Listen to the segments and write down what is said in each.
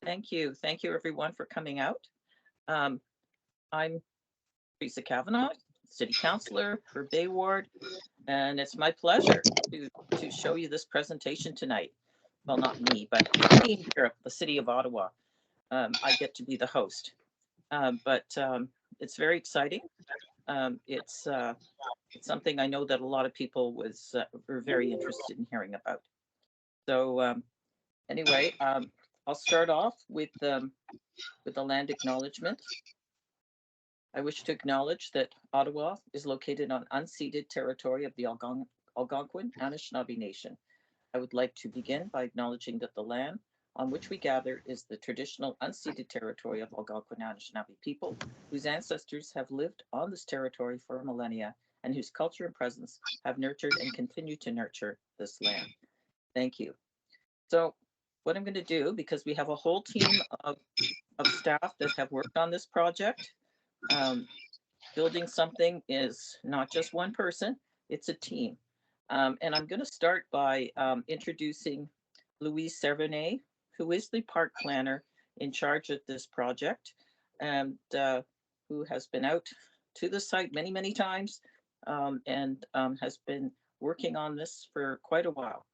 Thank you. Thank you, everyone, for coming out. Um, I'm Teresa Kavanaugh, City Councillor for Bay Ward, and it's my pleasure to show you this presentation tonight. Well, not me, but the team here at the City of Ottawa. I get to be the host, but it's very exciting. It's something I know that a lot of people were very interested in hearing about. So anyway, I'll start off with the land acknowledgement. I wish to acknowledge that Ottawa is located on unceded territory of the Algonquin Anishinaabe Nation. I would like to begin by acknowledging that the land on which we gather is the traditional unceded territory of Algonquin Anishinaabe people, whose ancestors have lived on this territory for millennia and whose culture and presence have nurtured and continue to nurture this land. Thank you. So what I'm going to do, because we have a whole team of staff that have worked on this project, building something is not just one person, it's a team. And I'm going to start by introducing Louise Servanet, who is the park planner in charge of this project and who has been out to the site many, many times and has been working on this for quite a while.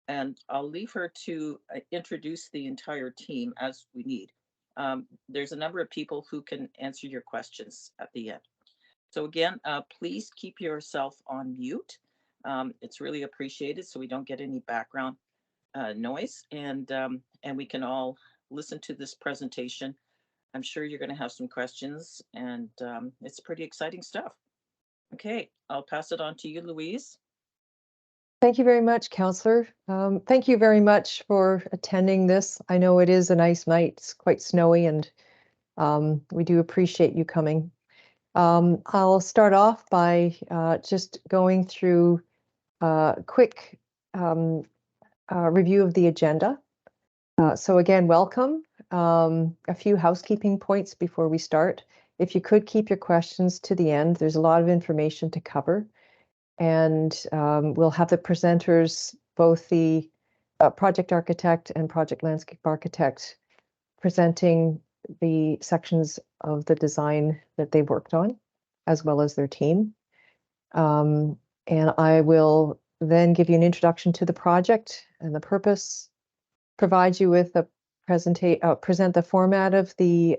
And I'll leave her to introduce the entire team as we need. There's a number of people who can answer your questions at the end. So again, please keep yourself on mute. It's really appreciated so we don't get any background noise and we can all listen to this presentation. I'm sure you're going to have some questions and it's pretty exciting stuff. Okay, I'll pass it on to you, Louise. Thank you very much, Councillor. Thank you very much for attending this. I know it is a nice night. It's quite snowy and we do appreciate you coming. I'll start off by just going through a quick review of the agenda. So again, welcome. A few housekeeping points before we start. If you could keep your questions to the end, there's a lot of information to cover. And we'll have the presenters, both the project architect and project landscape architect, presenting the sections of the design that they've worked on, as well as their team. And I will then give you an introduction to the project and the purpose, provide you with a present the format of the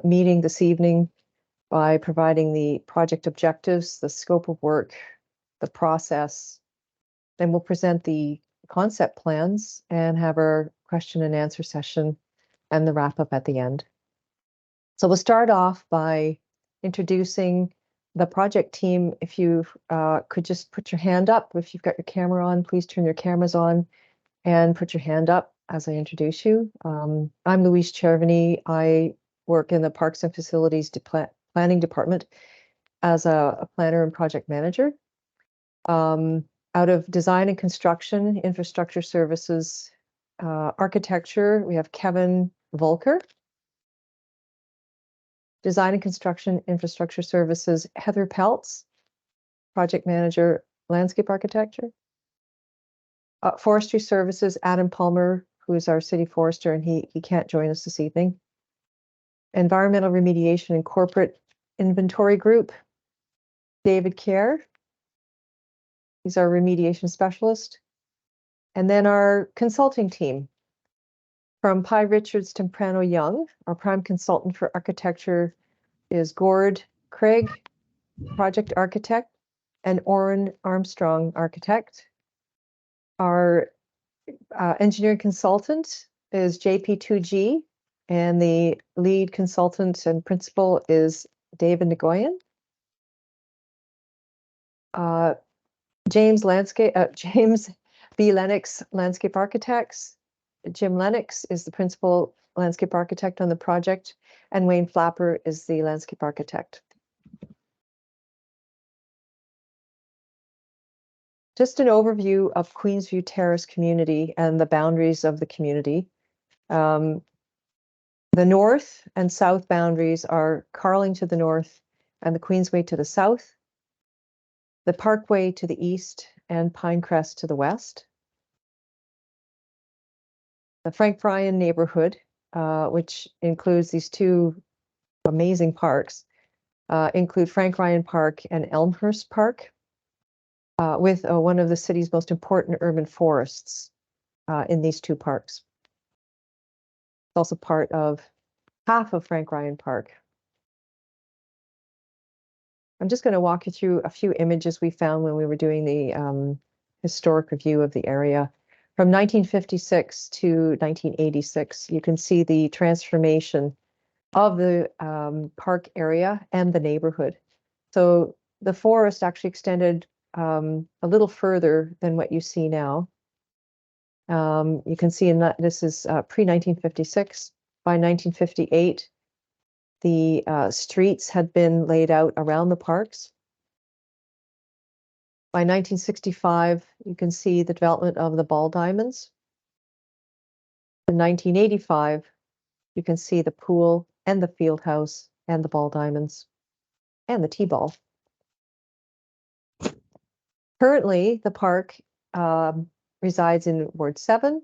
meeting this evening by providing the project objectives, the scope of work, the process. Then we'll present the concept plans and have our question and answer session and the wrap up at the end. So we'll start off by introducing the project team. If you could just put your hand up. If you've got your camera on, please turn your cameras on and put your hand up as I introduce you. I'm Louise Cherveny. I work in the Parks and Facilities Planning Department as a planner and project manager. Out of design and construction, infrastructure services, architecture, we have Kevin Volker. Design and construction, infrastructure services, Heather Peltz, project manager, landscape architecture. Forestry services, Adam Palmer, who is our city forester, and he can't join us this evening. Environmental remediation and corporate inventory group, David Kerr. He's our remediation specialist. And then our consulting team from Pye Richards to Prano Young. Our prime consultant for architecture is Gord Craig, project architect, and Oren Armstrong, architect. Our engineering consultant is JP2G, and the lead consultant and principal is David Nguyen. James B. Lennox, landscape architects. Jim Lennox is the principal landscape architect on the project, and Wayne Flapper is the landscape architect. Just an overview of Queensview Terrace community and the boundaries of the community. The north and south boundaries are Carling to the north and the Queensway to the south, the Parkway to the east, and Pinecrest to the west. the Frank Bryan neighborhood, which includes these two amazing parks, include Frank Bryan Park and Elmhurst Park, with one of the city's most important urban forests in these two parks. It's also part of half of Frank Bryan Park. I'm just going to walk you through a few images we found when we were doing the historic review of the area. From 1956 to 1986, you can see the transformation of the park area and the neighborhood. So the forest actually extended a little further than what you see now. You can see in that this is pre-1956. By 1958, the streets had been laid out around the parks. By 1965, you can see the development of the ball diamonds. In 1985, you can see the pool and the field house and the ball diamonds and the T-ball. Currently, the park resides in Ward 7.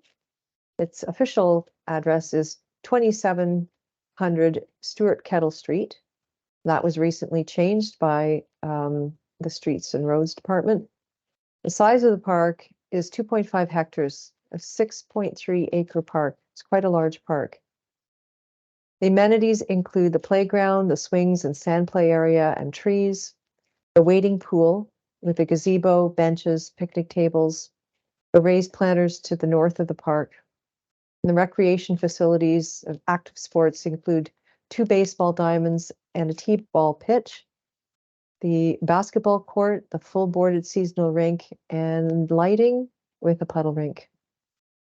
Its official address is 2700 Stuart Kettle Street. That was recently changed by the Streets and Roads Department. The size of the park is 2.5 hectares, a 6.3 acre park. It's quite a large park. The amenities include the playground, the swings and sand play area and trees, the wading pool with a gazebo, benches, picnic tables, the raised planters to the north of the park. And the recreation facilities of active sports include 2 baseball diamonds and a T-ball pitch, the basketball court, the full boarded seasonal rink, and lighting with a puddle rink.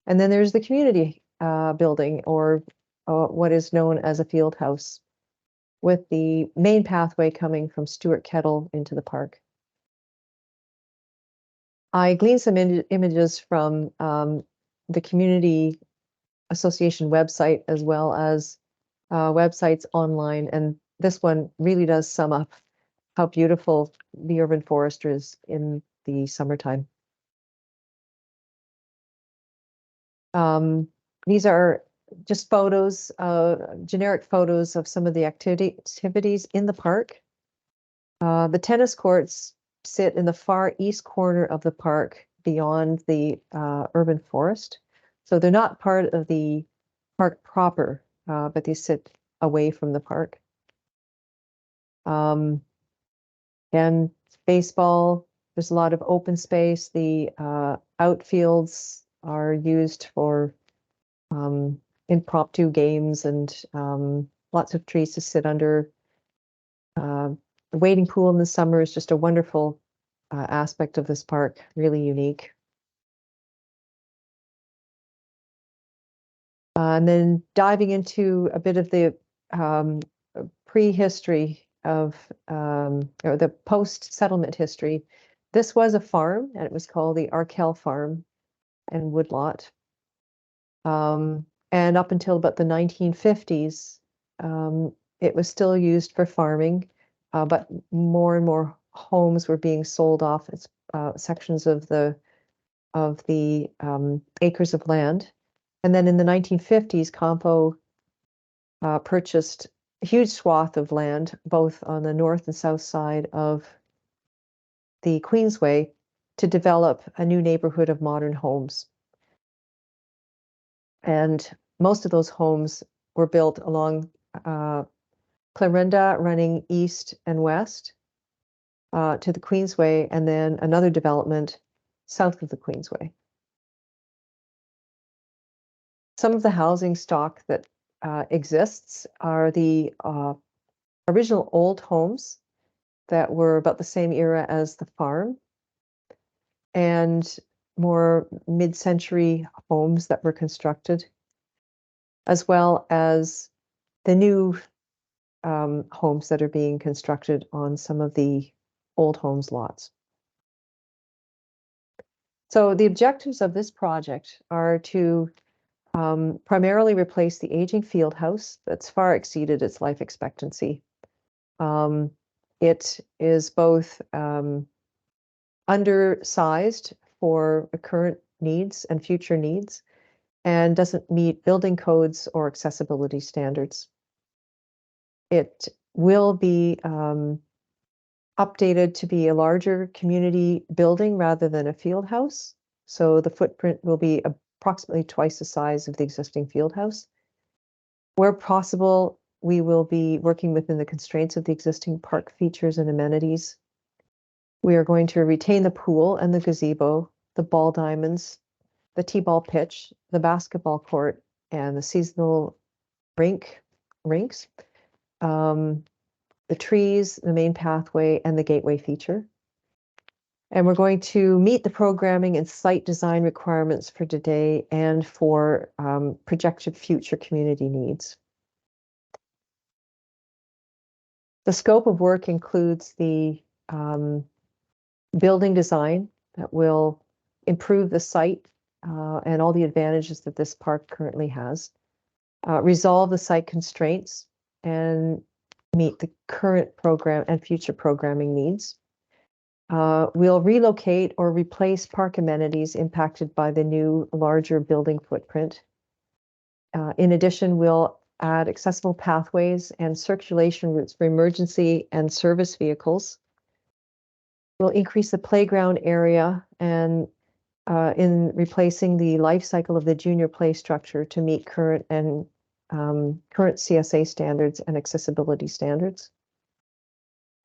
And then there's the community building, or what is known as a field house, with the main pathway coming from Stuart Kettle into the park. I gleaned some images from the community association website, as well as websites online, and this one really does sum up how beautiful the urban forest is in the summertime. These are just photos, generic photos of some of the activities in the park. The tennis courts sit in the far east corner of the park beyond the urban forest. So they're not part of the park proper, but they sit away from the park. And baseball, there's a lot of open space. The outfields are used for impromptu games and lots of trees to sit under. The wading pool in the summer is just a wonderful aspect of this park, really unique. And then diving into a bit of the prehistory of, or the post-settlement history. This was a farm, and it was called the Arkell Farm and Woodlot. And up until about the 1950s, it was still used for farming, but more and more homes were being sold off as sections of the acres of land. And then in the 1950s, Campo purchased a huge swath of land, both on the north and south side of the Queensway, to develop a new neighborhood of modern homes. And most of those homes were built along Clarinda, running east and west to the Queensway, and then another development south of the Queensway. Some of the housing stock that exists are the original old homes that were about the same era as the farm, and more mid-century homes that were constructed, as well as the new homes that are being constructed on some of the old homes lots. So the objectives of this project are to primarily replace the aging field house that's far exceeded its life expectancy. It is both undersized for the current needs and future needs, and doesn't meet building codes or accessibility standards. It will be updated to be a larger community building rather than a field house. So the footprint will be approximately twice the size of the existing field house. Where possible, we will be working within the constraints of the existing park features and amenities. We are going to retain the pool and the gazebo, the ball diamonds, the t-ball pitch, the basketball court, and the seasonal rinks, the trees, the main pathway, and the gateway feature. And we're going to meet the programming and site design requirements for today and for projected future community needs. The scope of work includes the building design that will improve the site and all the advantages that this park currently has, resolve the site constraints, and meet the current program and future programming needs. We'll relocate or replace park amenities impacted by the new larger building footprint. In addition, we'll add accessible pathways and circulation routes for emergency and service vehicles. We'll increase the playground area and in replacing the life cycle of the junior play structure to meet current CSA standards and accessibility standards.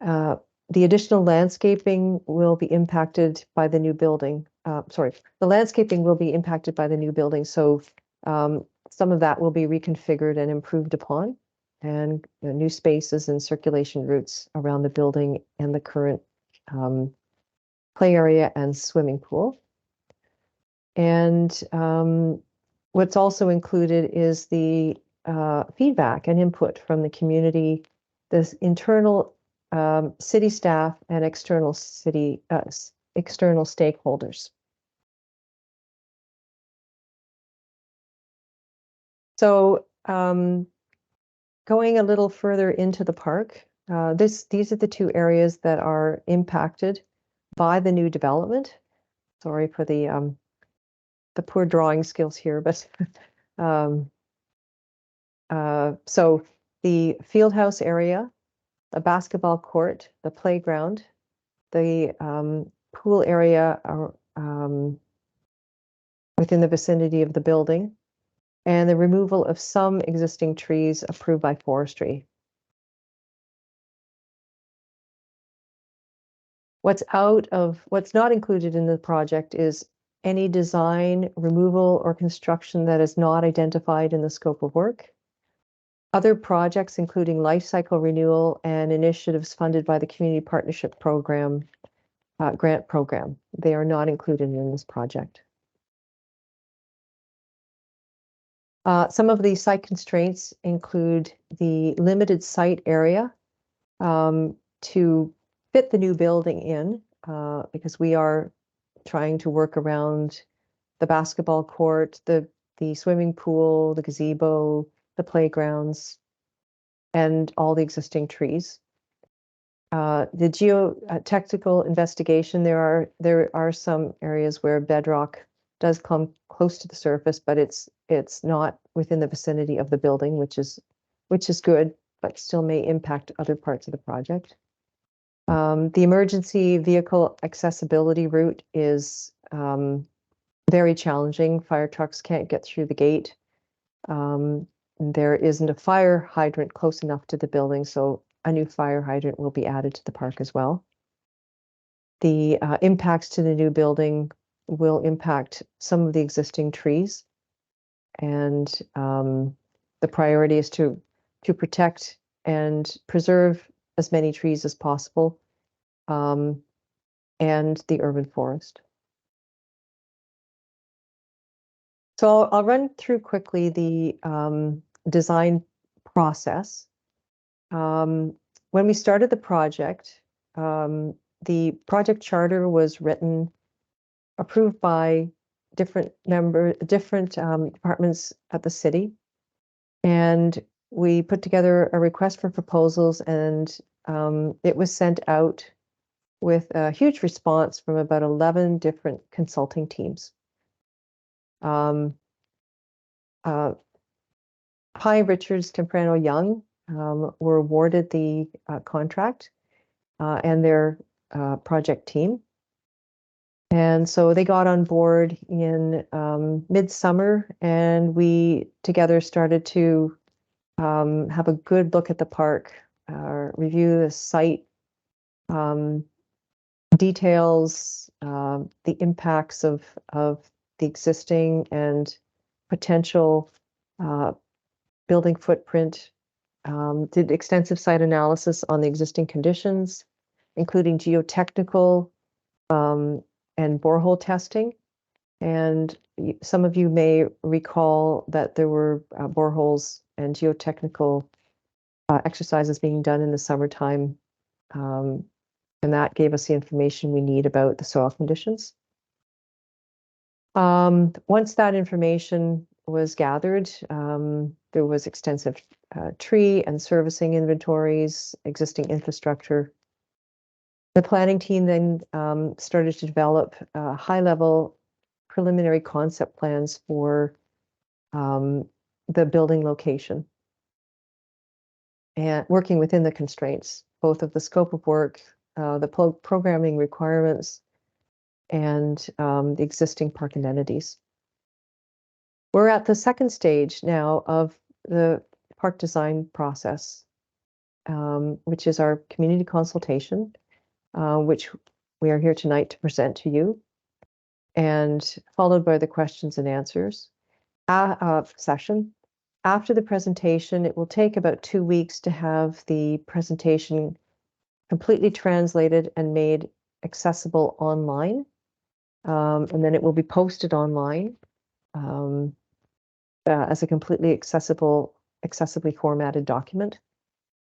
The additional landscaping will be impacted by the new building. The landscaping will be impacted by the new building, so some of that will be reconfigured and improved upon, and new spaces and circulation routes around the building and the current play area and swimming pool. And what's also included is the feedback and input from the community, this internal city staff and external stakeholders. So going a little further into the park, these are the two areas that are impacted by the new development. Sorry for the poor drawing skills here, but so the field house area, the basketball court, the playground, the pool area are, within the vicinity of the building, and the removal of some existing trees approved by forestry. What's not included in the project is any design, removal, or construction that is not identified in the scope of work. Other projects, including life cycle renewal and initiatives funded by the Community Partnership Program, grant program, they are not included in this project. Some of the site constraints include the limited site area to fit the new building in, because we are trying to work around the basketball court, the swimming pool, the gazebo, the playgrounds, and all the existing trees. The geotechnical investigation, there are some areas where bedrock does come close to the surface, but it's not within the vicinity of the building, which is good, but still may impact other parts of the project. The emergency vehicle accessibility route is very challenging. Fire trucks can't get through the gate. There isn't a fire hydrant close enough to the building, so a new fire hydrant will be added to the park as well. The impacts to the new building will impact some of the existing trees, and the priority is to protect and preserve as many trees as possible, and the urban forest. So I'll run through quickly the design process. When we started the project, the project charter was written, approved by different departments at the city, and we put together a request for proposals, and it was sent out with a huge response from about 11 different consulting teams. Pye Richards Temprano Young were awarded the contract and their project team. And so they got on board in midsummer, and we together started to have a good look at the park, review the site details, the impacts of the existing and potential building footprint, did extensive site analysis on the existing conditions, including geotechnical and borehole testing. And some of you may recall that there were boreholes and geotechnical exercises being done in the summertime, and that gave us the information we need about the soil conditions. Once that information was gathered, there was extensive tree and servicing inventories, existing infrastructure. The planning team then started to develop high-level preliminary concept plans for the building location and working within the constraints, both of the scope of work, the programming requirements, and the existing park amenities. We're at the second stage now of the park design process, which is our community consultation, which we are here tonight to present to you, and followed by the questions and answers session. After the presentation, it will take about 2 weeks to have the presentation completely translated and made accessible online. And then it will be posted online as a completely accessibly formatted document.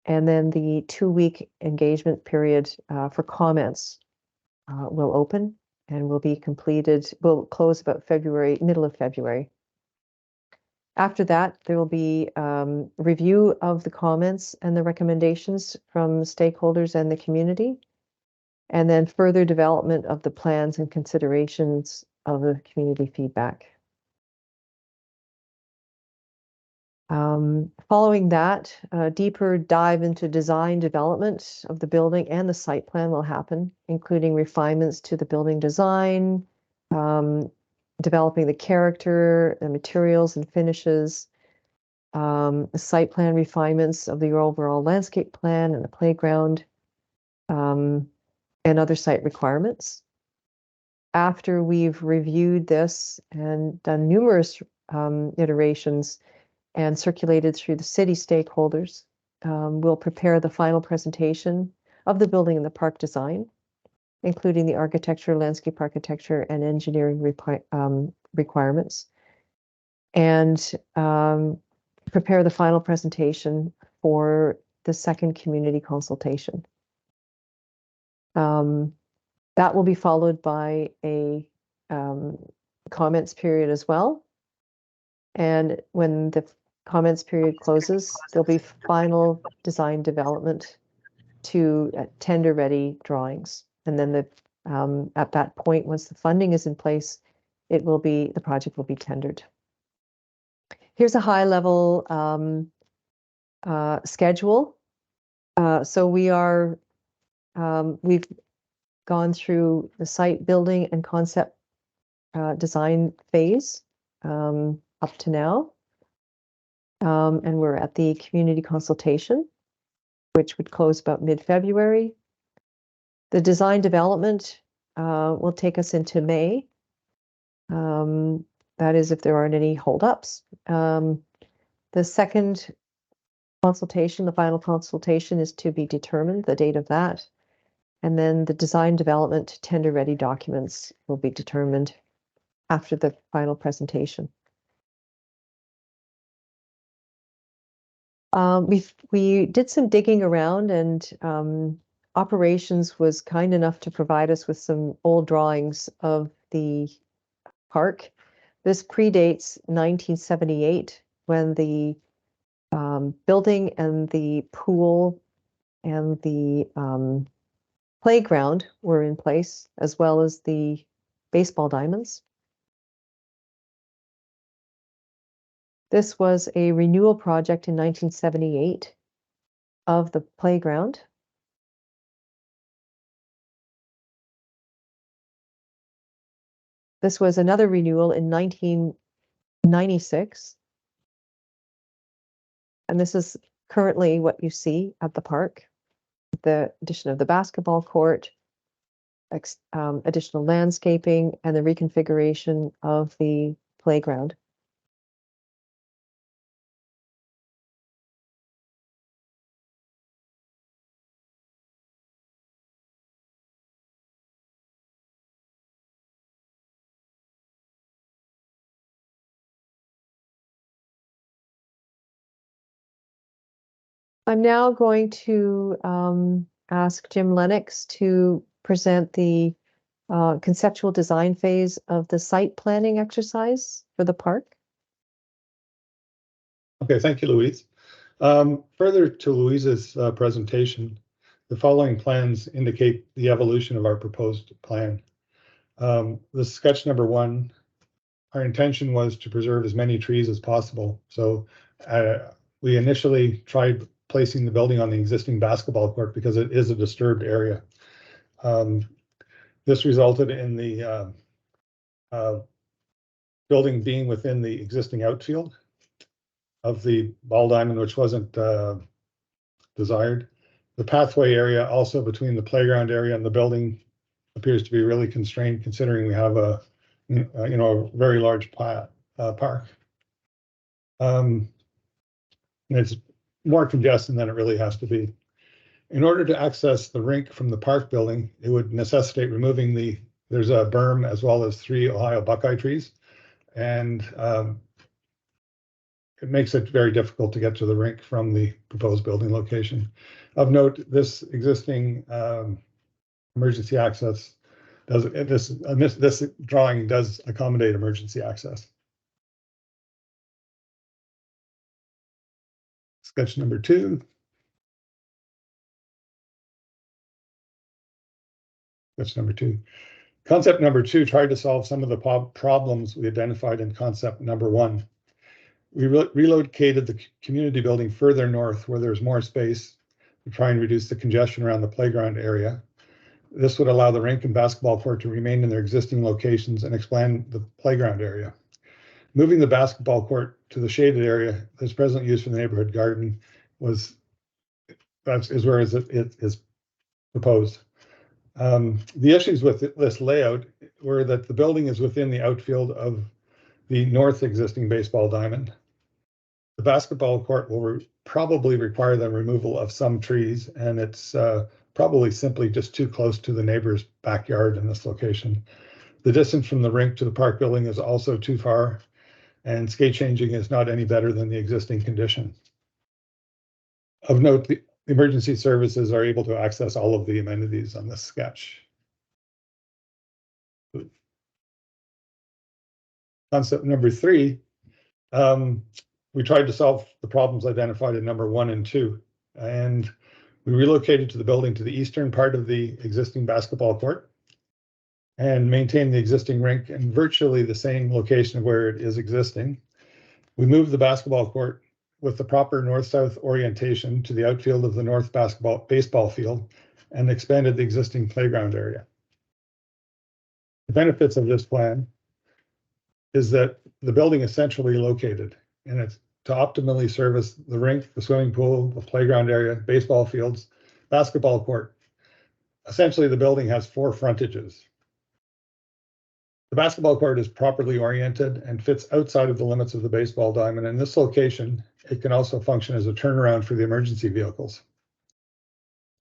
And then the 2-week engagement period for comments will open and will be completed, will close about middle of February. After that, there will be review of the comments and the recommendations from stakeholders and the community, and then further development of the plans and considerations of the community feedback. Following that, a deeper dive into design development of the building and the site plan will happen, including refinements to the building design, developing the character, the materials and finishes, the site plan refinements of the overall landscape plan and the playground, and other site requirements. After we've reviewed this and done numerous iterations and circulated through the city stakeholders, we'll prepare the final presentation of the building and the park design, including the architecture, landscape architecture, and engineering requirements, and prepare the final presentation for the second community consultation. That will be followed by a comments period as well. And when the comments period closes, there'll be final design development to tender-ready drawings. And then at that point, once the funding is in place, the project will be tendered. Here's a high-level schedule. So we've gone through the site building and concept design phase up to now. And we're at the community consultation, which would close about mid-February. The design development will take us into May. That is, if there aren't any holdups. The second consultation, the final consultation, is to be determined, the date of that. And then the design development tender-ready documents will be determined after the final presentation. We did some digging around, and operations was kind enough to provide us with some old drawings of the park. This predates 1978, when the building and the pool and the playground were in place, as well as the baseball diamonds. This was a renewal project in 1978 of the playground. This was another renewal in 1996. And this is currently what you see at the park. The addition of the basketball court, additional landscaping, and the reconfiguration of the playground. I'm now going to ask Jim Lennox to present the conceptual design phase of the site planning exercise for the park. Okay, thank you, Louise. Further to Louise's presentation, the following plans indicate the evolution of our proposed plan. The sketch number 1, our intention was to preserve as many trees as possible. So we initially tried placing the building on the existing basketball court because it is a disturbed area. This resulted in the building being within the existing outfield of the ball diamond, which wasn't desired. The pathway area also between the playground area and the building appears to be really constrained, considering we have a very large park. And it's more congested than it really has to be. In order to access the rink from the park building, it would necessitate removing there's a berm as well as 3 Ohio buckeye trees, and it makes it very difficult to get to the rink from the proposed building location. Of note, this existing emergency access this drawing does accommodate emergency access. Sketch number 2. Sketch number 2. Concept number 2 tried to solve some of the problems we identified in concept number 1. We relocated the community building further north where there's more space to try and reduce the congestion around the playground area. This would allow the rink and basketball court to remain in their existing locations and expand the playground area. Moving the basketball court to the shaded area that's presently used for the neighborhood garden is where it is proposed. The issues with this layout were that the building is within the outfield of the north existing baseball diamond. The basketball court will probably require the removal of some trees, and it's probably simply just too close to the neighbor's backyard in this location. The distance from the rink to the park building is also too far, and skate changing is not any better than the existing condition. Of note, the emergency services are able to access all of the amenities on this sketch. Concept number 3, we tried to solve the problems identified in number 1 and 2, and we relocated to the building to the eastern part of the existing basketball court and maintained the existing rink in virtually the same location where it is existing. We moved the basketball court with the proper north-south orientation to the outfield of the north baseball field and expanded the existing playground area. The benefits of this plan is that the building is centrally located, and it's to optimally service the rink, the swimming pool, the playground area, baseball fields, basketball court. Essentially, the building has 4 frontages. The basketball court is properly oriented and fits outside of the limits of the baseball diamond. In this location, it can also function as a turnaround for the emergency vehicles.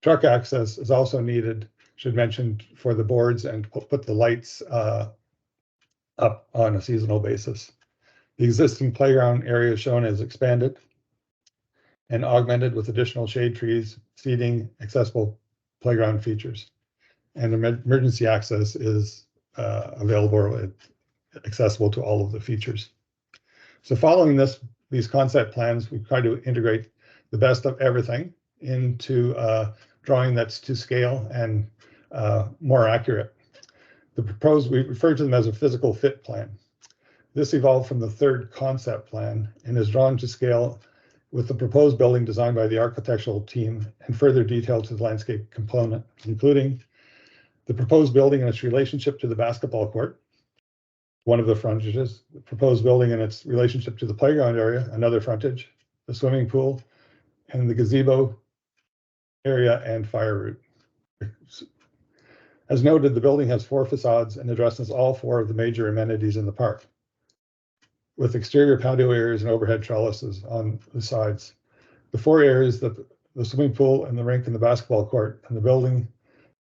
Truck access is also needed, should mention, for the boards and put the lights up on a seasonal basis. The existing playground area is shown as expanded and augmented with additional shade trees, seating, accessible playground features. And emergency access is available, accessible to all of the features. So following these concept plans, we try to integrate the best of everything into a drawing that's to scale and more accurate. We refer to them as a physical fit plan. This evolved from the third concept plan and is drawn to scale with the proposed building designed by the architectural team and further detailed to the landscape component, including the proposed building and its relationship to the basketball court, one of the frontages, the proposed building and its relationship to the playground area, another frontage, the swimming pool, and the gazebo area and fire route. As noted, the building has 4 facades and addresses all 4 of the major amenities in the park, with exterior patio areas and overhead trellises on the sides. The 4 areas, the swimming pool and the rink and the basketball court, and the building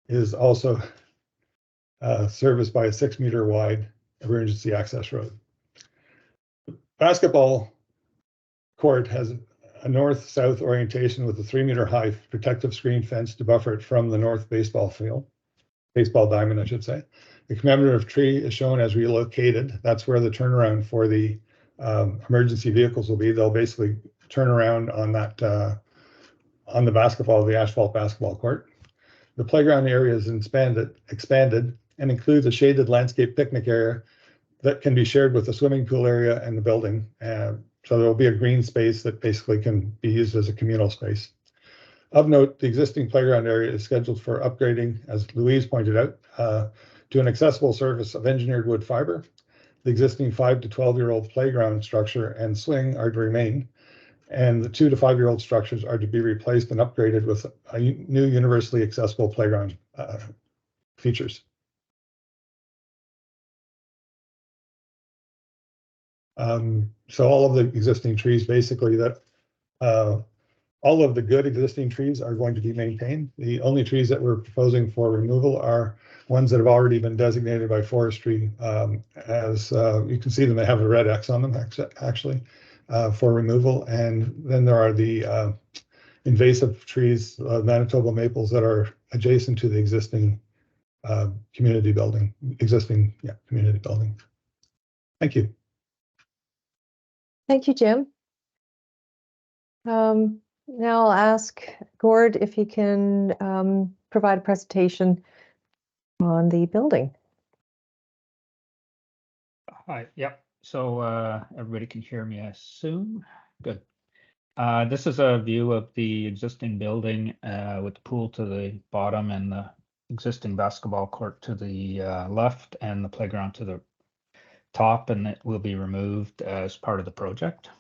is also serviced by a 6-meter wide emergency access road. The basketball court has a north-south orientation with a 3-meter high protective screen fence to buffer it from the north baseball field, baseball diamond, I should say. The commemorative tree is shown as relocated. That's where the turnaround for the emergency vehicles will be. They'll basically turn around on that on the asphalt basketball court. The playground area is expanded and includes a shaded landscape picnic area that can be shared with the swimming pool area and the building. So there will be a green space that basically can be used as a communal space. Of note, the existing playground area is scheduled for upgrading, as Louise pointed out, to an accessible surface of engineered wood fiber. The existing 5 to 12-year-old playground structure and swing are to remain, and the 2 to 5-year-old structures are to be replaced and upgraded with a new universally accessible playground features. So all of the existing trees, basically, that all of the good existing trees are going to be maintained. The only trees that we're proposing for removal are ones that have already been designated by forestry. As you can see them, they have a red X on them actually for removal. And then there are the invasive trees, Manitoba maples, that are adjacent to the existing community building, community building. Thank you. Thank you, Jim. Now I'll ask Gord if he can provide a presentation on the building. Hi, yep. So everybody can hear me, I assume. Good. This is a view of the existing building with the pool to the bottom and the existing basketball court to the left and the playground to the top, and it will be removed as part of the project.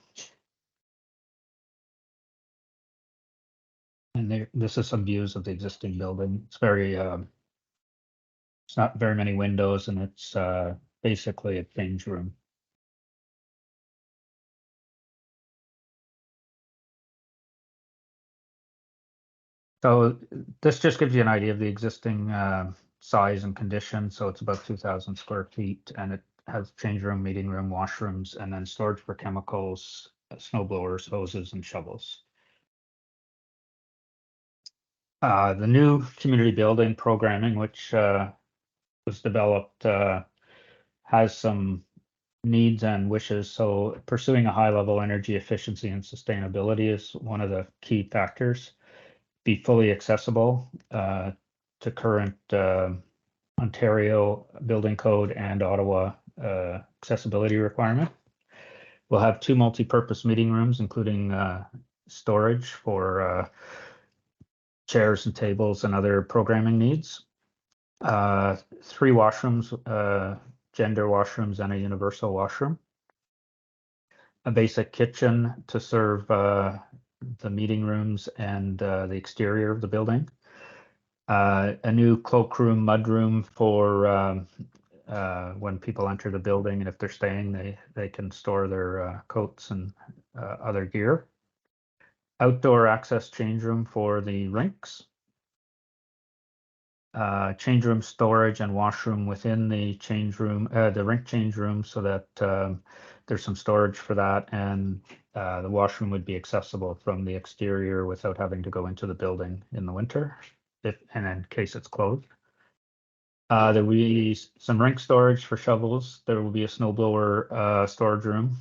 And this is some views of the existing building. It's very, it's not very many windows, and it's basically a change room. So this just gives you an idea of the existing size and condition. So it's about 2,000 square feet, and it has change room, meeting room, washrooms, and then storage for chemicals, snow blowers, hoses, and shovels. The new community building programming, which was developed, has some needs and wishes. So pursuing a high level energy efficiency and sustainability is one of the key factors. Be fully accessible to current Ontario Building Code and Ottawa accessibility requirement. We'll have 2 multi-purpose meeting rooms, including storage for chairs and tables and other programming needs. 3 washrooms, gender washrooms, and a universal washroom. A basic kitchen to serve the meeting rooms and the exterior of the building. A new cloakroom, mudroom for when people enter the building, and if they're staying, they can store their coats and other gear. Outdoor access change room for the rinks. Change room storage and washroom within the change room, the rink change room, so that there's some storage for that, and the washroom would be accessible from the exterior without having to go into the building in the winter, and in case it's closed. There will be some rink storage for shovels. There will be a snowblower storage room.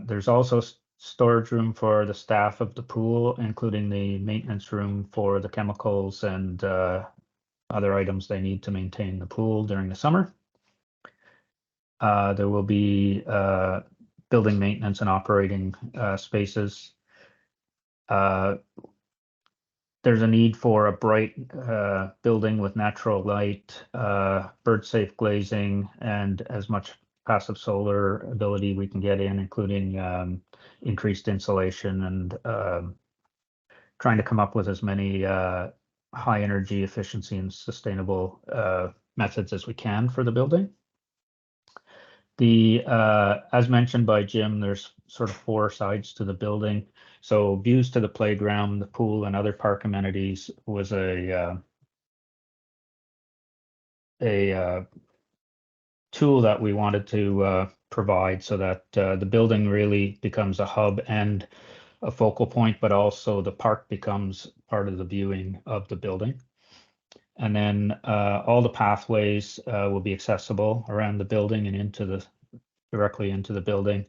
There's also storage room for the staff of the pool, including the maintenance room for the chemicals and other items they need to maintain the pool during the summer. There will be building maintenance and operating spaces. There's a need for a bright building with natural light, bird-safe glazing, and as much passive solar ability we can get in, including increased insulation and trying to come up with as many high energy efficiency and sustainable methods as we can for the building. As mentioned by Jim, there's sort of 4 sides to the building. So views to the playground, the pool, and other park amenities was a tool that we wanted to provide so that the building really becomes a hub and a focal point, but also the park becomes part of the viewing of the building. And then all the pathways will be accessible around the building and directly into the building,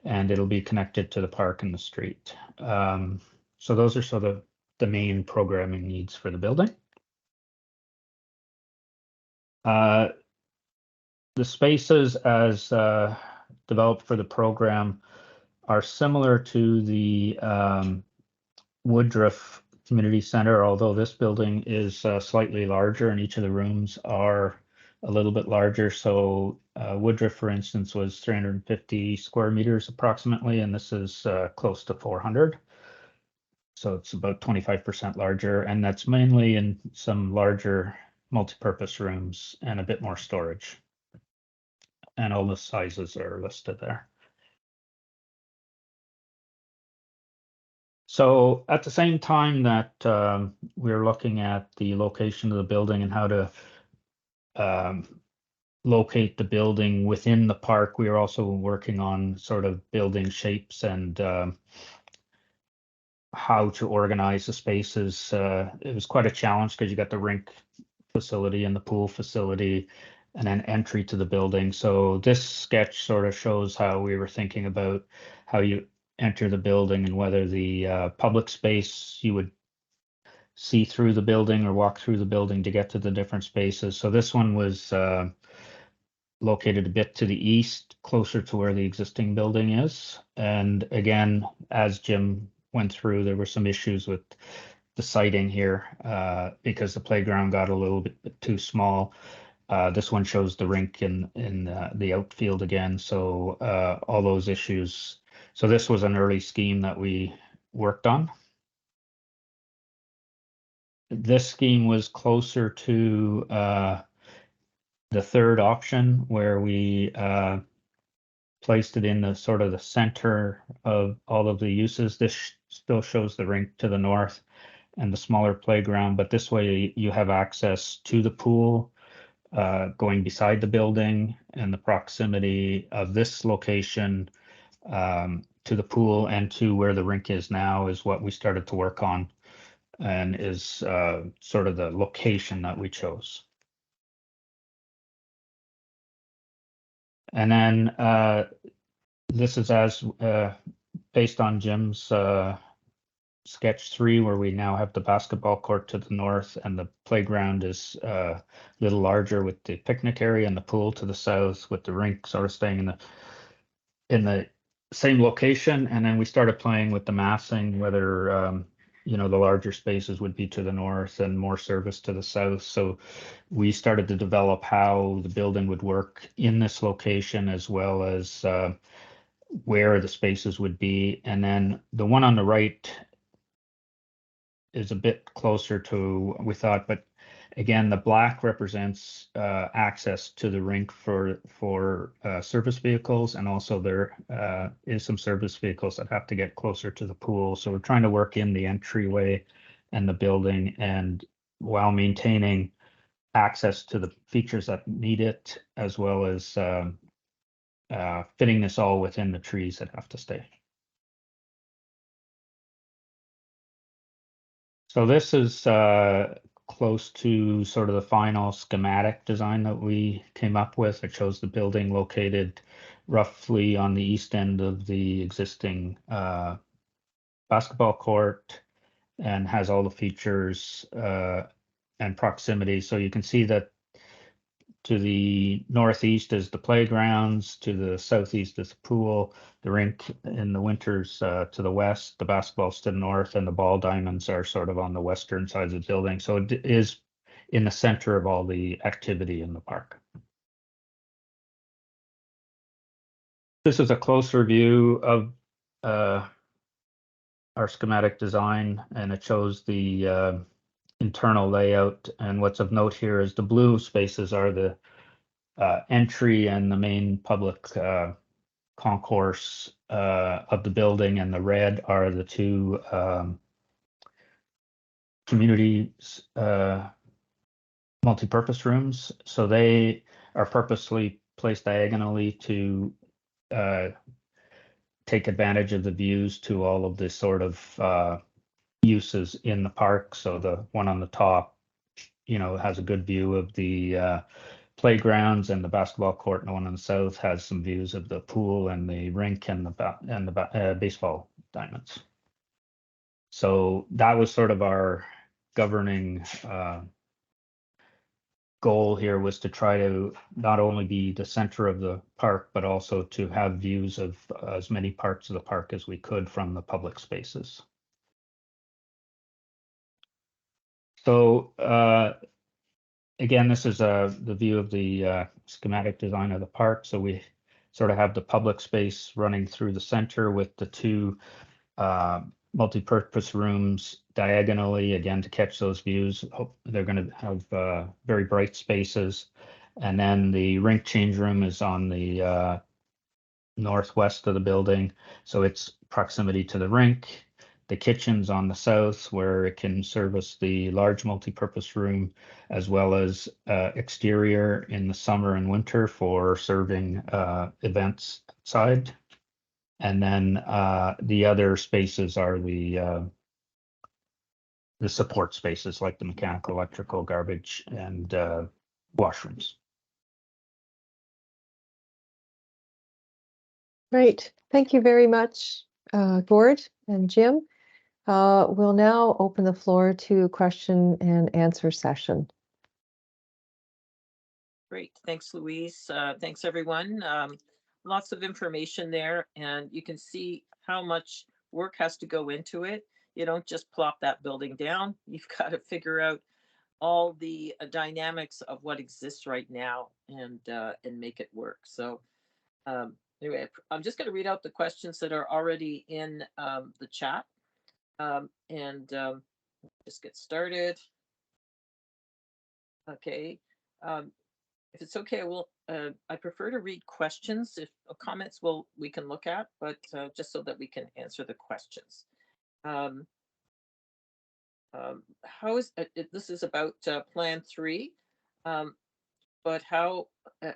and it'll be connected to the park and the street. So those are sort of the main programming needs for the building. The spaces as developed for the program are similar to the Woodruff Community Center, although this building is slightly larger and each of the rooms are a little bit larger. So Woodruff, for instance, was 350 square meters approximately, and this is close to 400. So it's about 25% larger, and that's mainly in some larger multi-purpose rooms and a bit more storage. And all the sizes are listed there. So at the same time that we're looking at the location of the building and how to locate the building within the park, we are also working on sort of building shapes and how to organize the spaces. It was quite a challenge because you got the rink facility and the pool facility and an entry to the building. So this sketch sort of shows how we were thinking about how you enter the building and whether the public space you would see through the building or walk through the building to get to the different spaces. So this one was located a bit to the east, closer to where the existing building is. And again, as Jim went through, there were some issues with the siting here because the playground got a little bit too small. This one shows the rink in the outfield again. So all those issues. So this was an early scheme that we worked on. This scheme was closer to the third option, where we placed it in the sort of the center of all of the uses. This still shows the rink to the north and the smaller playground, but this way you have access to the pool going beside the building, and the proximity of this location to the pool and to where the rink is now is what we started to work on, and is sort of the location that we chose. And then this is as based on Jim's sketch 3, where we now have the basketball court to the north and the playground is a little larger with the picnic area, and the pool to the south with the rink sort of staying in the same location. And then we started playing with the massing, whether you know, the larger spaces would be to the north and more service to the south. So we started to develop how the building would work in this location, as well as where the spaces would be. And then the one on the right is a bit closer to we thought, but again, the black represents access to the rink for service vehicles, and also there is some service vehicles that have to get closer to the pool. So we're trying to work in the entryway and the building, and while maintaining access to the features that need it, as well as fitting this all within the trees that have to stay. So this is close to sort of the final schematic design that we came up with. It shows the building located roughly on the east end of the existing basketball court, and has all the features and proximity. So you can see that To the northeast is the playgrounds, to the southeast is the pool, the rink in the winters to the west, the basketball's to the north, and the ball diamonds are sort of on the western side of the building. So it is in the center of all the activity in the park. This is a closer view of our schematic design, and it shows the internal layout. And what's of note here is the blue spaces are the entry and the main public concourse of the building, and the red are the two community multi-purpose rooms. So they are purposely placed diagonally to take advantage of the views to all of the sort of uses in the park. So the one on the top, has a good view of the playgrounds and the basketball court, and the one on the south has some views of the pool and the rink and the baseball diamonds. So that was sort of our governing goal here, was to try to not only be the center of the park, but also to have views of as many parts of the park as we could from the public spaces. So again, this is the view of the schematic design of the park. So we sort of have the public space running through the center with the two multi-purpose rooms diagonally, again, to catch those views. They're going to have very bright spaces. And then the rink change room is on the northwest of the building. So it's proximity to the rink. The kitchen's on the south, where it can service the large multi-purpose room, as well as exterior in the summer and winter for serving events outside. And then the other spaces are the support spaces, like the mechanical, electrical, garbage, and washrooms. Great. Thank you very much, Gord and Jim. We'll now open the floor to question and answer session. Great. Thanks, Louise. Thanks, everyone. Lots of information there, and you can see how much work has to go into it. You don't just plop that building down. You've got to figure out all the dynamics of what exists right now and make it work. So anyway, I'm just going to read out the questions that are already in the chat and just get started. Okay. If it's okay, I prefer to read questions. If comments, we can look at, but just so that we can answer the questions. How is this is about Plan 3, but how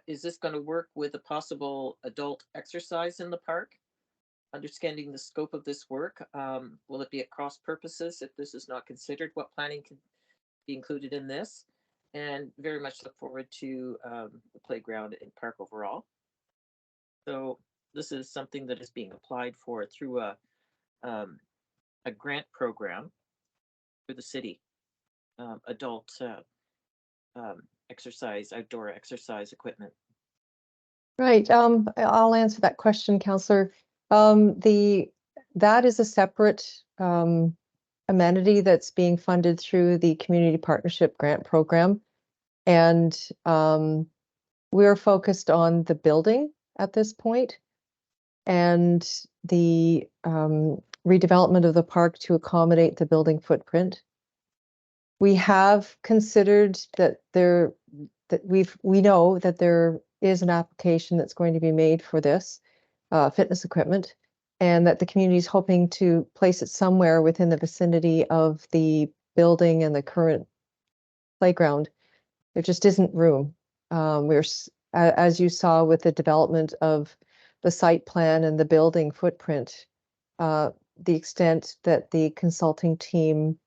is this going to work with a possible adult exercise in the park? Understanding the scope of this work, will it be at cross purposes if this is not considered? What planning can be included in this? And very much look forward to the playground and park overall. So this is something that is being applied for through a grant program for the city, adult exercise, outdoor exercise equipment. Right. I'll answer that question, Councillor. That is a separate amenity that's being funded through the Community Partnership Grant Program. And we're focused on the building at this point and the redevelopment of the park to accommodate the building footprint. We have considered that we know that there is an application that's going to be made for this fitness equipment, and that the community is hoping to place it somewhere within the vicinity of the building and the current playground. There just isn't room. As you saw with the development of the site plan and the building footprint, the extent that the consulting team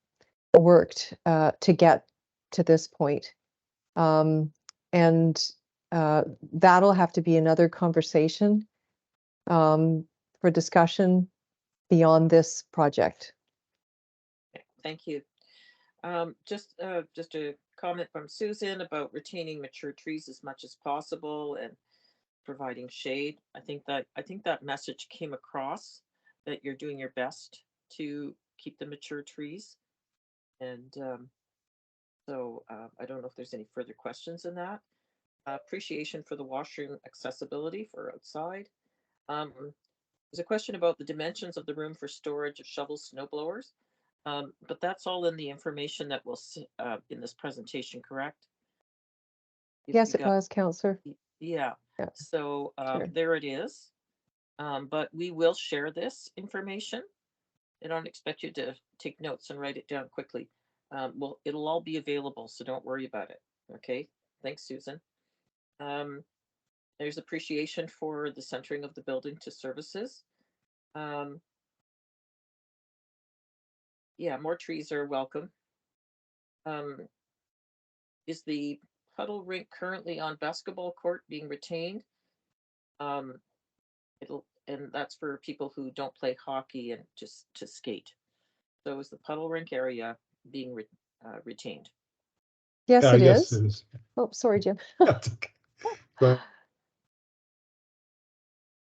worked to get to this point. And that'll have to be another conversation for discussion beyond this project. Thank you. Just a comment from Susan about retaining mature trees as much as possible and providing shade. I think that message came across, that you're doing your best to keep the mature trees. And I don't know if there's any further questions in that. Appreciation for the washroom accessibility for outside. There's a question about the dimensions of the room for storage of shovels, snow blowers. But that's all in the information that we'll see in this presentation, correct? If Yes, you it got- was, Counselor. Yeah. Yeah. So Sure. there it is. But we will share this information. I don't expect you to take notes and write it down quickly. Well, it'll all be available, so don't worry about it. Okay. Thanks, Susan. There's appreciation for the centering of the building to services. Yeah, more trees are welcome. Is the puddle rink currently on basketball court being retained? And that's for people who don't play hockey and just to skate. So is the puddle rink area being retained? Yes, Yeah, it yes, is. it is. Oh, sorry, Jim. That's okay. Go ahead.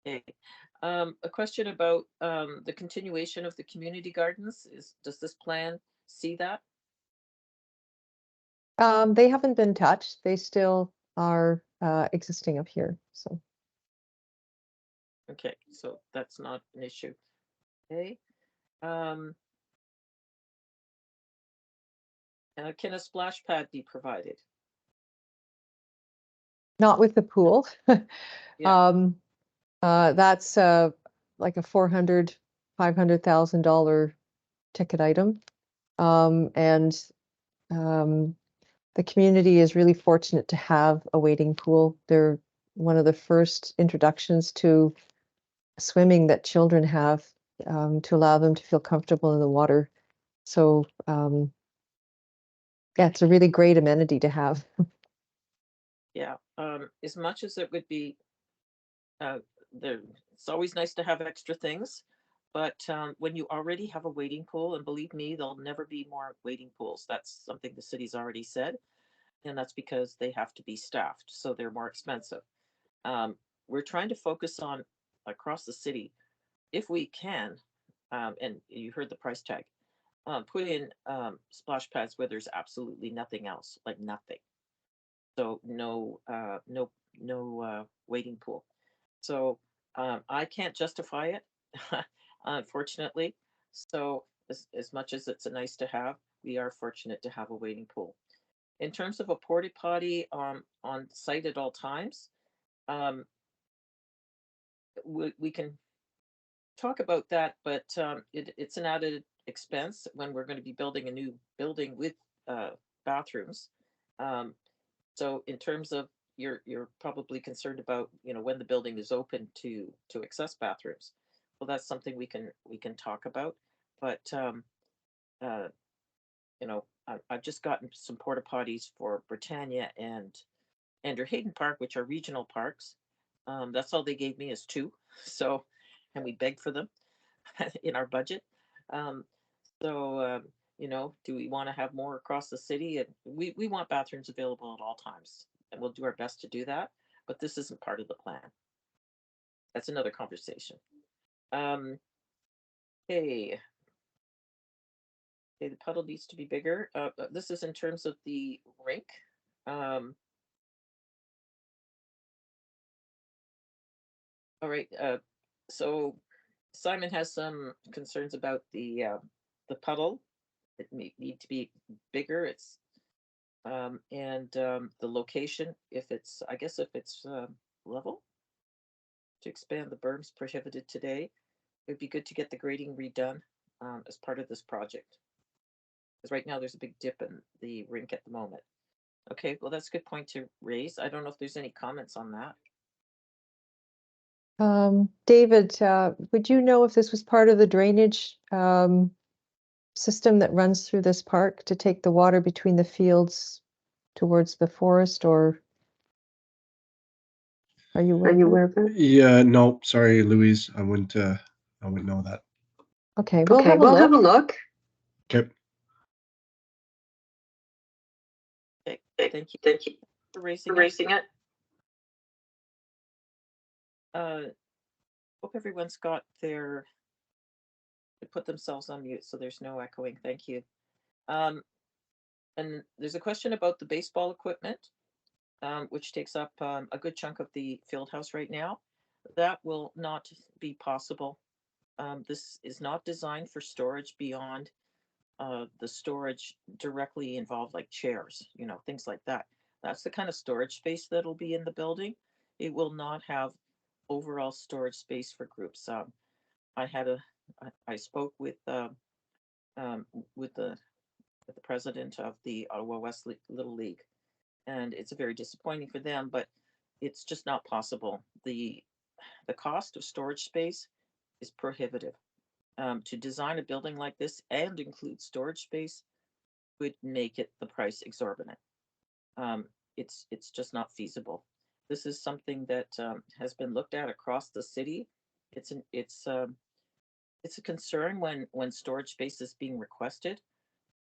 Okay. A question about the continuation of the community gardens. Does this plan see that? They haven't been touched. They still are existing up here. So Okay, so that's not an issue. Okay. Can a splash pad be provided? not with the pool. Yeah. That's like a $500,000 ticket item. And the community is really fortunate to have a wading pool. They're one of the first introductions to swimming that children have, to allow them to feel comfortable in the water. So yeah, it's a really great amenity to have. Yeah. As much as it would be, it's always nice to have extra things, but when you already have a wading pool, and believe me, there'll never be more wading pools. That's something the city's already said, and that's because they have to be staffed, so they're more expensive. We're trying to focus on across the city, if we can, and you heard the price tag, put in splash pads where there's absolutely nothing else, like nothing. So no wading pool. So I can't justify it, unfortunately. So as much as it's a nice to have, we are fortunate to have a wading pool. In terms of a porta potty on site at all times, we can talk about that, but it's an added expense when we're going to be building a new building with bathrooms. So in terms of you're probably concerned about, when the building is open to access bathrooms. Well, that's something we can talk about. But I've just gotten some porta potties for Britannia and Andrew Hayden Park, which are regional parks. That's all they gave me is 2. So, and we begged for them in our budget. Do we want to have more across the city? And we want bathrooms available at all times, and we'll do our best to do that. But this isn't part of the plan. That's another conversation. Okay. Okay, the puddle needs to be bigger. This is in terms of the rink. All right. So Simon has some concerns about the puddle. It may need to be bigger. It's the location, if it's level, to expand the berms prohibited today. It'd be good to get the grading redone as part of this project. Because right now there's a big dip in the rink at the moment. Okay, well, that's a good point to raise. I don't know if there's any comments on that. David, would you know if this was part of the drainage system that runs through this park to take the water between the fields towards the forest, or are you aware of that? Yeah, no, sorry, Louise. I wouldn't know that. Okay, we'll have a look. Okay. Thank you Thank you for for raising it. raising it. Hope everyone's got their, put themselves on mute so there's no echoing. Thank you. And there's a question about the baseball equipment, which takes up a good chunk of the field house right now. That will not be possible. This is not designed for storage beyond the storage directly involved, like chairs, you know, things like that. That's the kind of storage space that'll be in the building. It will not have overall storage space for groups. I spoke with the president of the Ottawa West Little League, and it's very disappointing for them, but it's just not possible. The cost of storage space is prohibitive. To design a building like this and include storage space would make it the price exorbitant. It's just not feasible. This is something that has been looked at across the city. It's a concern when storage space is being requested,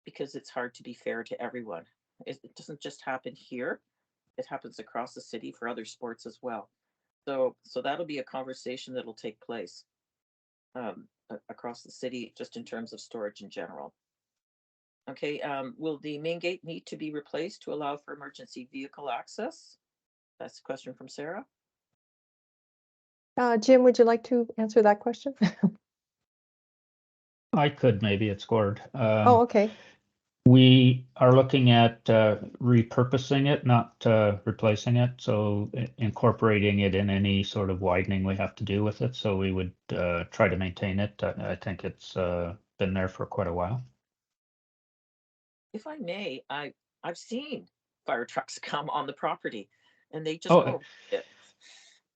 because it's hard to be fair to everyone. It doesn't just happen here; it happens across the city for other sports as well. So that'll be a conversation that'll take place across the city, just in terms of storage in general. Okay, will the main gate need to be replaced to allow for emergency vehicle access? That's a question from Sarah. Jim, would you like to answer that question? I could, maybe it's Gord. Oh, okay. We are looking at repurposing it, not replacing it. So incorporating it in any sort of widening we have to do with it. So we would try to maintain it. I think it's been there for quite a while. If I may, I've seen fire trucks come on the property, and they just Oh,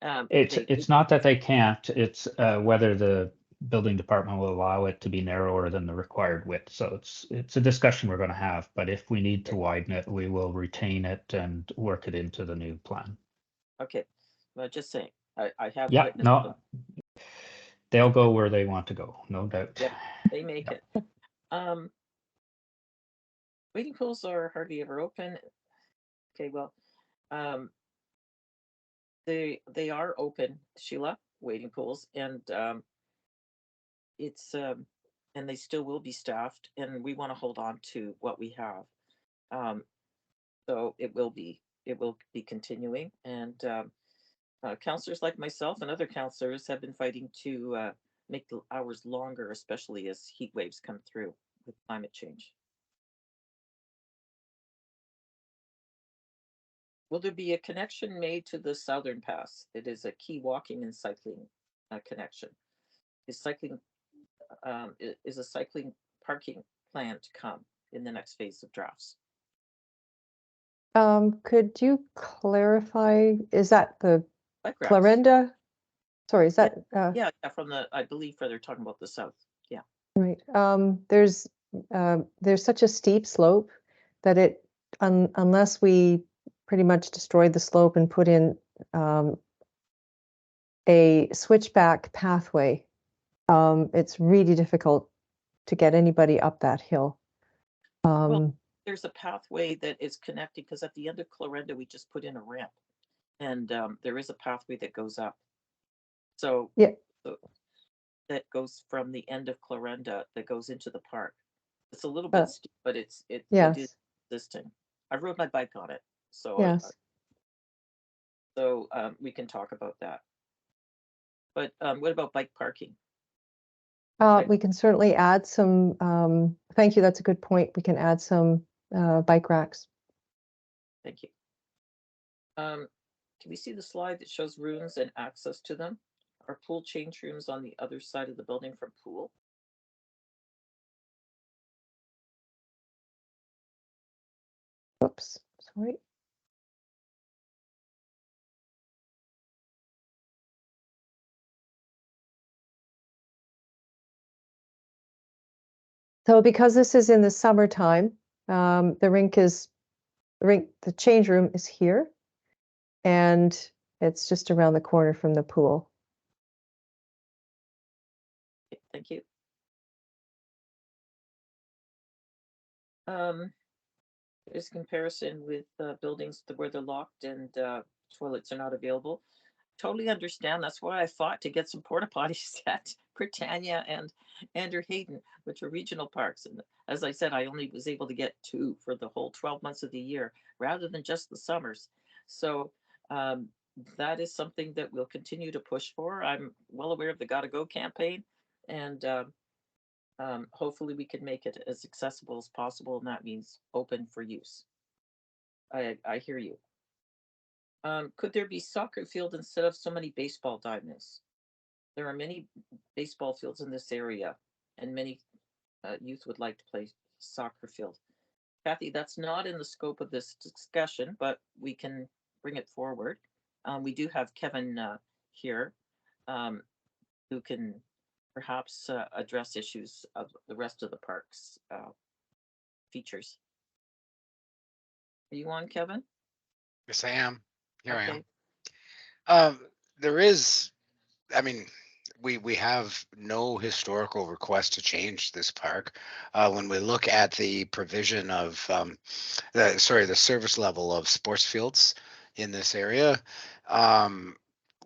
go. It's not that they can't, it's whether the building department will allow it to be narrower than the required width. So it's a discussion we're going to have, but if we need to widen it, we will retain it and work it into the new plan. Okay, well, just saying, I have Yeah, witnessed no, them. they'll go where they want to go, no doubt. Yep, they make it. Waiting pools are hardly ever open. Okay, well, they are open, Sheila, waiting pools, and it's and they still will be staffed, and we want to hold on to what we have. So it will be continuing, and counselors like myself and other counselors have been fighting to make the hours longer, especially as heat waves come through with climate change. Will there be a connection made to the Southern Pass? It is a key walking and cycling connection. Is a cycling parking plan to come in the next phase of drafts? Could you clarify, is that the Bike racks. Clarinda? Sorry, is that? Yeah, from the, I believe they're talking about the south. Yeah. Right. There's such a steep slope that it, unless we pretty much destroyed the slope and put in a switchback pathway, it's really difficult to get anybody up that hill. Well, there's a pathway that is connected, because at the end of Clarinda, we just put in a ramp, and there is a pathway that goes up. So yeah, that goes from the end of Clarinda that goes into the park. It's a little bit steep, but it is existing. I rode my bike on it, so yes. We can talk about that. But what about bike parking? We can certainly add some, thank you, that's a good point. We can add some bike racks. Thank you. Can we see the slide that shows rooms and access to them? Are pool change rooms on the other side of the building from pool? Oops, sorry. So because this is in the summertime, the change room is here, and it's just around the corner from the pool. Thank you. There's comparison with buildings where they're locked and toilets are not available. Totally understand. That's why I fought to get some porta potties at Britannia and Andrew Hayden, which are regional parks. And as I said, I only was able to get 2 for the whole 12 months of the year, rather than just the summers. So that is something that we'll continue to push for. I'm well aware of the Gotta Go campaign, and hopefully we can make it as accessible as possible, and that means open for use. I hear you. Could there be soccer field instead of so many baseball diamonds? There are many baseball fields in this area, and many youth would like to play soccer field. Kathy, that's not in the scope of this discussion, but we can bring it forward. We do have Kevin here, who can perhaps address issues of the rest of the park's features. Are you on, Kevin? Yes, I am. Here Okay. I am. There is, I mean, we have no historical request to change this park. When we look at the provision of the service level of sports fields in this area,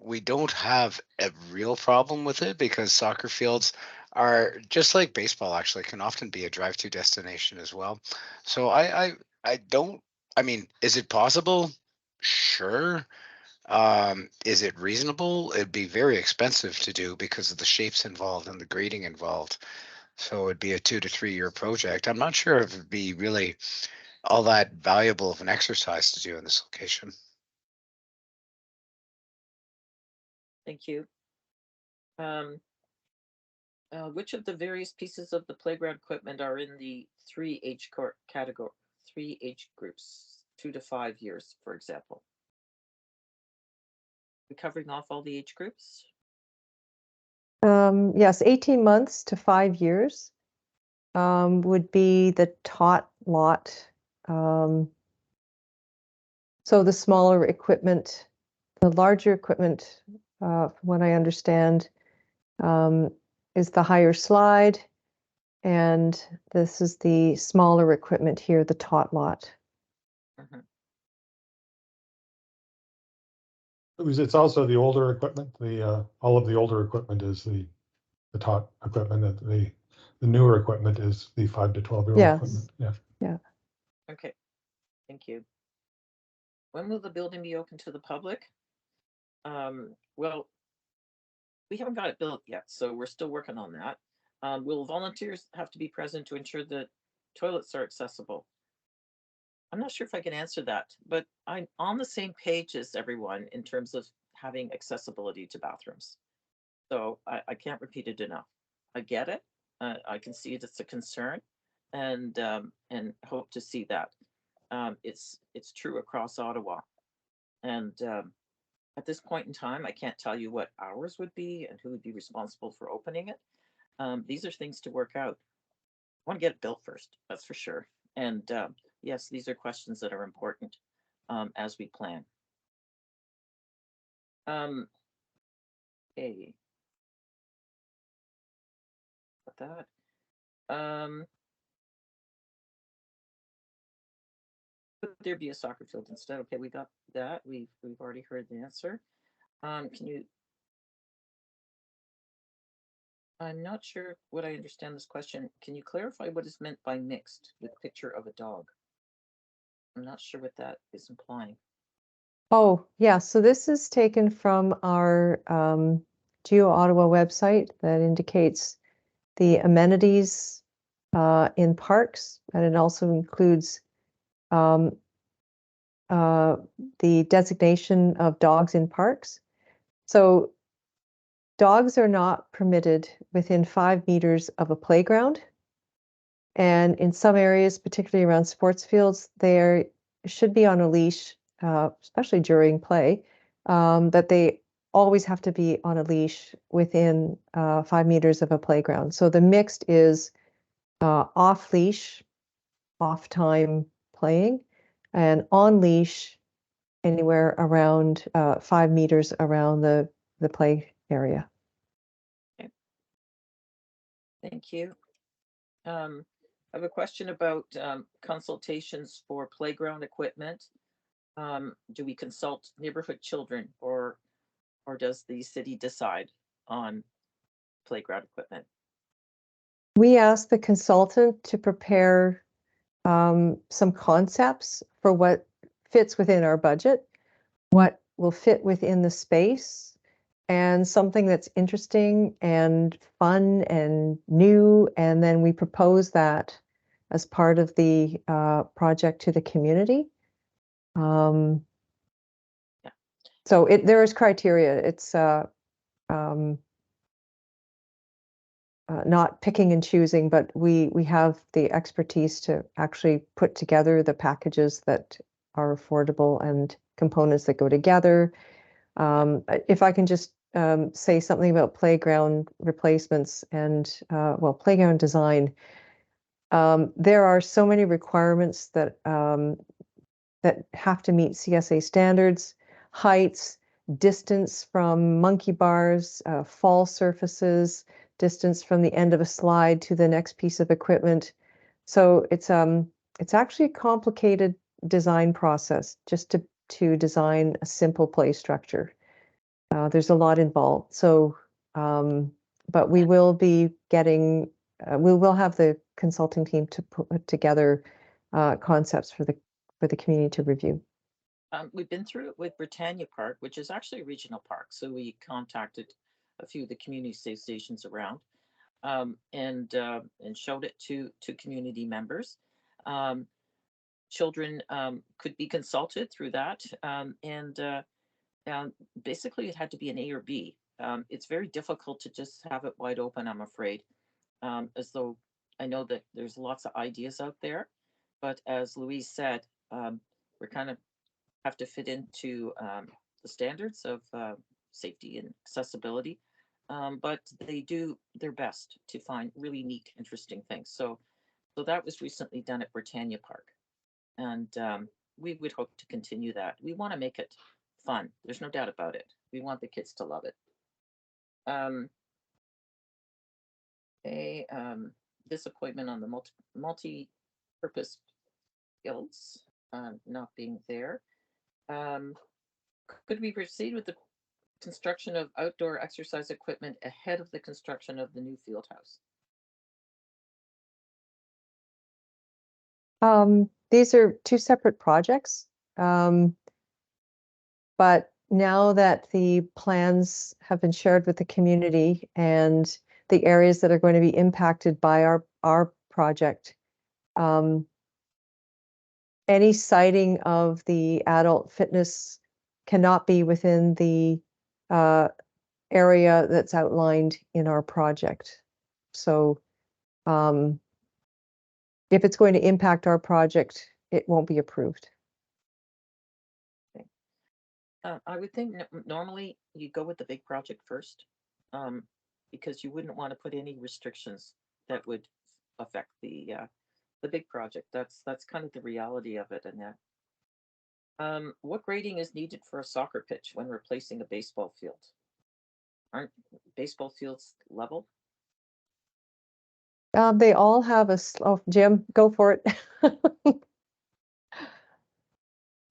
we don't have a real problem with it, because soccer fields are just like baseball, actually can often be a drive-to destination as well. So I don't, I mean, is it possible? Sure. Is it reasonable? It'd be very expensive to do because of the shapes involved and the grading involved. So it'd be a 2 to 3 year project. I'm not sure if it'd be really all that valuable of an exercise to do in this location. Thank you. Which of the various pieces of the playground equipment are in the 3 age category, 3 age groups, 2 to 5 years, for example? We covering off all the age groups? Yes, 18 months to 5 years would be the tot lot. So the smaller equipment, the larger equipment, from what I understand, is the higher slide, and this is the smaller equipment here, the tot lot. Mhm. It's also the older equipment. All of the older equipment is the tot equipment, and the newer equipment is the 5 to 12-year-old Yes. equipment. Yeah. Yeah. Okay, thank you. When will the building be open to the public? Well, we haven't got it built yet, so we're still working on that. Will volunteers have to be present to ensure that toilets are accessible? I'm not sure if I can answer that, but I'm on the same page as everyone in terms of having accessibility to bathrooms. So I can't repeat it enough. I get it. I can see it's a concern, and hope to see that. It's true across Ottawa, and at this point in time, I can't tell you what hours would be and who would be responsible for opening it. These are things to work out. I want to get it built first, that's for sure. And yes, these are questions that are important as we plan. Okay. Got that. Could there be a soccer field instead? Okay, we got that. We've already heard the answer. Can you? I'm not sure what I understand this question. Can you clarify what is meant by mixed with picture of a dog? I'm not sure what that is implying. Oh, yeah. So this is taken from our Geo Ottawa website that indicates the amenities in parks, and it also includes the designation of dogs in parks. So dogs are not permitted within 5 meters of a playground. And in some areas, particularly around sports fields, they should be on a leash, especially during play, that they always have to be on a leash within 5 meters of a playground. So the mixed is off leash, off time playing, and on leash anywhere around 5 meters around the play area. Okay. Thank you. I have a question about consultations for playground equipment. Do we consult neighborhood children, or does the city decide on playground equipment? We asked the consultant to prepare some concepts for what fits within our budget, what will fit within the space, and something that's interesting and fun and new. And then we propose that as part of the project to the community. Yeah. So there is criteria. It's not picking and choosing, but we have the expertise to actually put together the packages that are affordable and components that go together. If I can just say something about playground replacements and well, playground design. There are so many requirements that that have to meet CSA standards, heights, distance from monkey bars, fall surfaces, distance from the end of a slide to the next piece of equipment. So it's actually a complicated design process just to design a simple play structure. There's a lot involved. So, but we will be getting, we will have the consulting team to put together concepts for the community to review. We've been through it with Britannia Park, which is actually a regional park. So we contacted a few of the community safe stations around, and showed it to community members. Children could be consulted through that, and basically it had to be an A or B. It's very difficult to just have it wide open, I'm afraid, as though I know that there's lots of ideas out there, but as Louise said, we're kind of have to fit into the standards of safety and accessibility, but they do their best to find really neat, interesting things. So that was recently done at Britannia Park, and we would hope to continue that. We want to make it fun. There's no doubt about it. We want the kids to love it. Disappointment on the multi-purpose fields not being there. Could we proceed with the construction of outdoor exercise equipment ahead of the construction of the new field house? These are two separate projects, but now that the plans have been shared with the community and the areas that are going to be impacted by our project, any siting of the adult fitness cannot be within the area that's outlined in our project. So if it's going to impact our project, it won't be approved. Okay. I would think normally you go with the big project first, because you wouldn't want to put any restrictions that would affect the big project. That's kind of the reality of it, Annette. What grading is needed for a soccer pitch when replacing a baseball field? Aren't baseball fields level? They all have a Jim, go for it.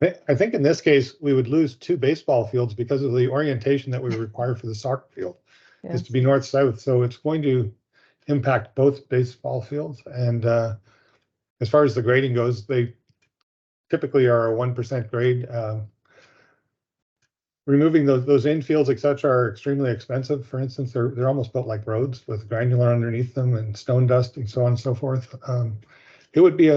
I think in this case, we would lose 2 baseball fields because of the orientation that we require for the soccer field is to be north-south. So it's going to impact both baseball fields. And as far as the grading goes, they typically are a 1% grade. Removing those infields, et cetera, are extremely expensive. For instance, they're almost built like roads with granular underneath them and stone dust and so on and so forth. It would be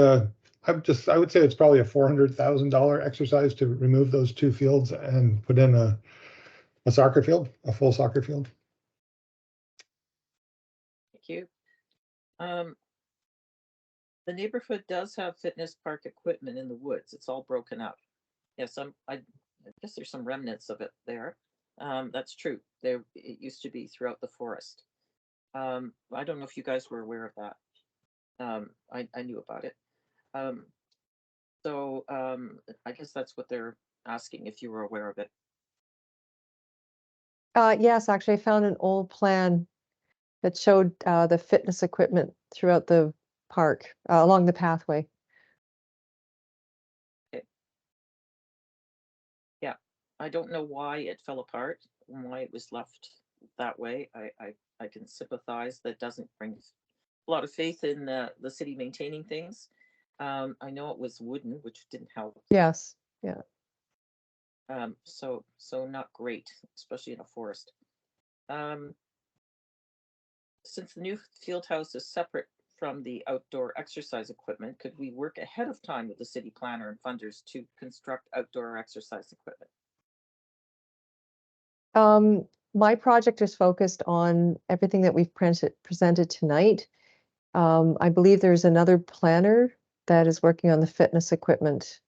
I would say it's probably a $400,000 exercise to remove those 2 fields and put in a soccer field, a full soccer field. Thank you. The neighborhood does have fitness park equipment in the woods. It's all broken up. Yes, I guess there's some remnants of it there. That's true. It used to be throughout the forest. I don't know if you guys were aware of that. I knew about it. So I guess that's what they're asking, if you were aware of it. Yes, actually, I found an old plan that showed the fitness equipment throughout the park, along the pathway. I don't know why it fell apart and why it was left that way. I can sympathize. That doesn't bring a lot of faith in the city maintaining things. I know it was wooden, which didn't help. Yes, yeah. So not great, especially in a forest. Since the new field house is separate from the outdoor exercise equipment, could we work ahead of time with the city planner and funders to construct outdoor exercise equipment? My project is focused on everything that we've presented tonight. I believe there's another planner that is working on the fitness equipment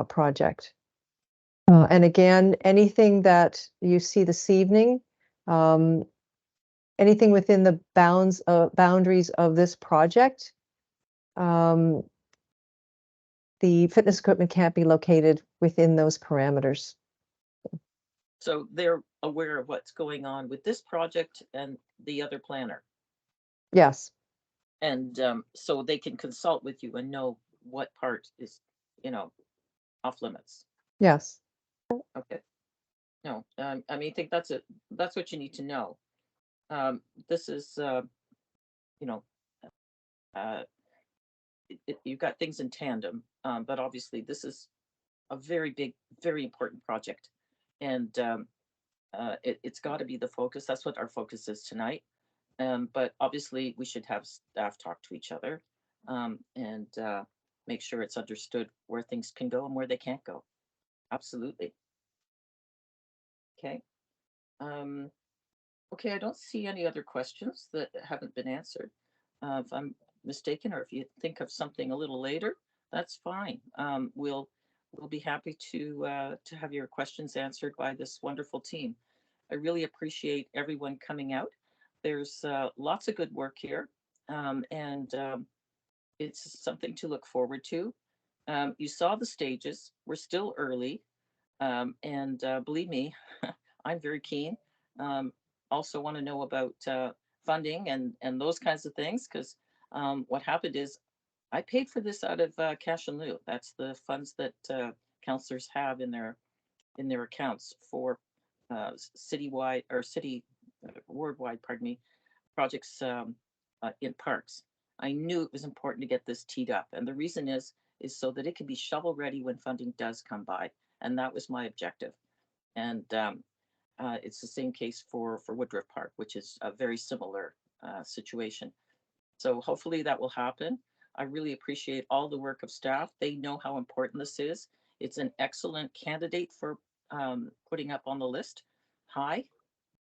project. And again, anything that you see this evening, anything within the boundaries of this project, the fitness equipment can't be located within those parameters. So they're aware of what's going on with this project and the other planner. Yes, And so they can consult with you and know what part is, off limits. yes. Okay. No, I mean, I think that's what you need to know. This is, you've got things in tandem, but obviously this is a very big, very important project. And it's got to be the focus. That's what our focus is tonight. But obviously we should have staff talk to each other and make sure it's understood where things can go and where they can't go. Absolutely. Okay. Okay, I don't see any other questions that haven't been answered. If I'm mistaken, or if you think of something a little later, that's fine. We'll be happy to have your questions answered by this wonderful team. I really appreciate everyone coming out. There's lots of good work here, and it's something to look forward to. You saw the stages. We're still early, and believe me, I'm very keen. Also want to know about funding and those kinds of things, because what happened is I paid for this out of cash in lieu. That's the funds that councillors have in their accounts for citywide or ward-wide, pardon me, projects in parks. I knew it was important to get this teed up, and the reason is so that it can be shovel ready when funding does come by, and that was my objective. And it's the same case for Woodruff Park, which is a very similar situation. So hopefully that will happen. I really appreciate all the work of staff. They know how important this is. It's an excellent candidate for putting up on the list high,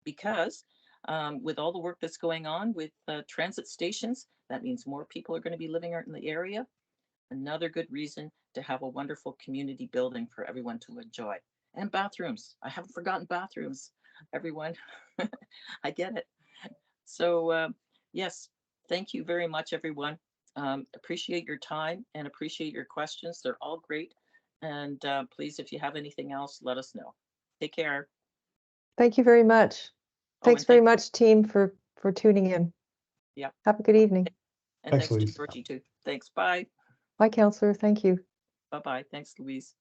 because with all the work that's going on with transit stations, that means more people are going to be living out in the area. Another good reason to have a wonderful community building for everyone to enjoy. And bathrooms. I haven't forgotten bathrooms, everyone. I get it. So yes, thank you very much, everyone. Appreciate your time and appreciate your questions. They're all great. And please, if you have anything else, let us know. Take care. Thank you very much. Oh, Thanks and very much, team, for tuning in. Yeah. Have a good evening. And Thanks, thanks to Louise. Georgie too. Thanks. Bye. Bye, Councillor. Thank you. Bye-bye. Thanks, Louise.